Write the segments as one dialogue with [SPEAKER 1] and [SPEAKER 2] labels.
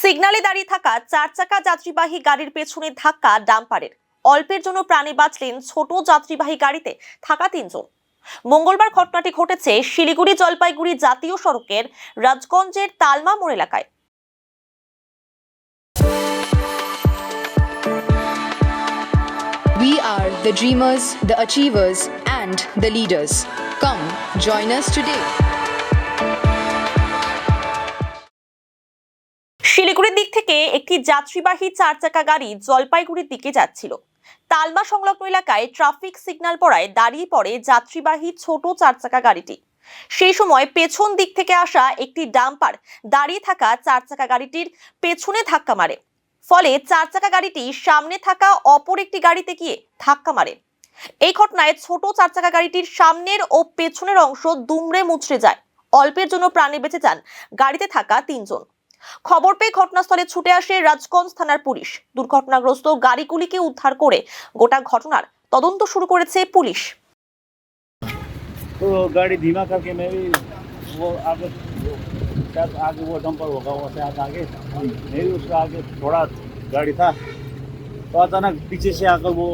[SPEAKER 1] সিগন্যালে দাঁড়িয়ে থাকা 4 চাকা যাত্রীবাহী গাড়ির পেছনে ধাক্কা ডাম্পারের। অল্পের জন্য প্রাণে বাঁচলেন ছোট যাত্রীবাহী গাড়িতে থাকা 3 জন। মঙ্গলবার ঘটনাটি ঘটেছে শিলিগুড়ি জলপাইগুড়ি জাতীয় সড়কের রাজগঞ্জের তালমা মোড় এলাকায়।
[SPEAKER 2] We are the dreamers, the achievers, and the leaders. Come, join us today.
[SPEAKER 1] শিলিগুড়ির দিক থেকে একটি যাত্রীবাহী 4 চাকা গাড়ি জলপাইগুড়ির দিকে যাচ্ছিল। তালমা সংলগ্ন এলাকায় ট্রাফিক সিগন্যাল পড়ায় দাঁড়িয়ে পড়ে যাত্রীবাহী ছোট 4 চাকা গাড়িটি। সেই সময় পেছন দিক থেকে আসা একটি ডাম্পার দাঁড়িয়ে থাকা 4 চাকা গাড়িটির পেছনে ধাক্কা মারে। ফলে 4 চাকা গাড়িটি সামনে থাকা অপর একটি গাড়িতে গিয়ে ধাক্কা মারে। এই ঘটনায় ছোট 4 চাকা গাড়িটির সামনের ও পেছনের অংশ দুমড়ে মুচড়ে যায়। অল্পের জন্য প্রাণে বেঁচে যান গাড়িতে থাকা 3 জন। খবর পেয়ে ঘটনাস্থলে ছুটে আসে রাজগঞ্জ থানার পুলিশ। দুর্ঘটনাগ্রস্ত গাড়িগুলিকে উদ্ধার করে গোটা ঘটনার তদন্ত শুরু করেছে পুলিশ।
[SPEAKER 3] तो गाड़ी धीमा करके मैं भी वो आगे शायद आगे वो डंपर होगा वो शायद आगे मेरी उसका आगे थोड़ा गाड़ी था तो अचानक पीछे से आकर वो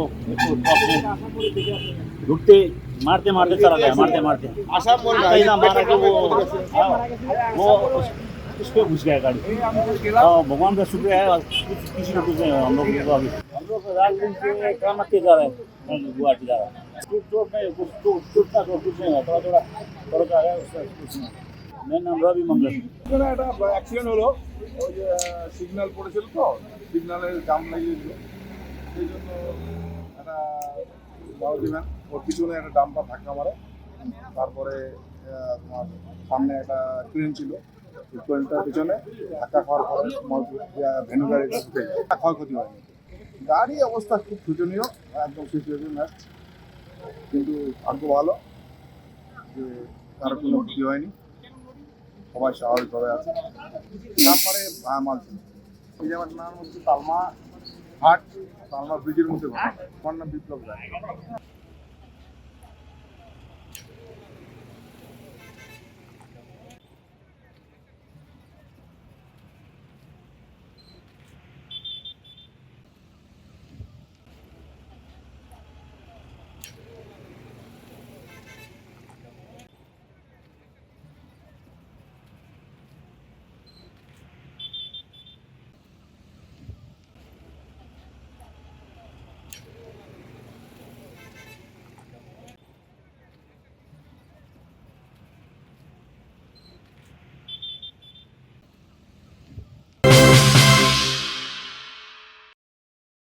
[SPEAKER 3] घुटते मारते मारते चला गया मारते मारते ऐसा मारा कि वो उस पे घुस गया गाड़ी। भगवान का शुक्र है किसी को कुछ नहीं हुआ हम लोग को। अभी हम लोग राजगंज से कामाख्या जा रहे हैं गुवाहाटी जा रहा है। कुछ नहीं हुआ थोड़ा है उसका कुछ नहीं। मेरा नाम रवि मंगल।
[SPEAKER 4] একটা অ্যাক্সিডেন্ট হলো, ওই যে সিগন্যাল পড়েছিল তো, সিগন্যালের জাম লাগিয়েছিল, সেই জন্য একটা মারুতি ভ্যান ওর পিছনে একটা ডাম্পার ধাক্কা মারে। তারপরে তোমার সামনে একটা ট্রেন ছিল, ট্রেনটার পিছনে ধাক্কা খাওয়ার পরে ভেনু গাড়ি ঢুকে যায়, ক্ষয়ক্ষতি হয়নি। গাড়ি অবস্থা খুব শোচনীয়, একদম সিচুয়েশন ম্যাচ, কিন্তু ভাগ্য ভালো যে কারো কোনো ক্ষতি হয়নি, সবাই স্বাভাবিকভাবে আছে। তারপরে মাল ছিল এই জায়গাটার নাম হচ্ছে তালমা হাট, তালমা ব্রিজের মধ্যে ঘটনা, আমার নাম বিপ্লব রায়।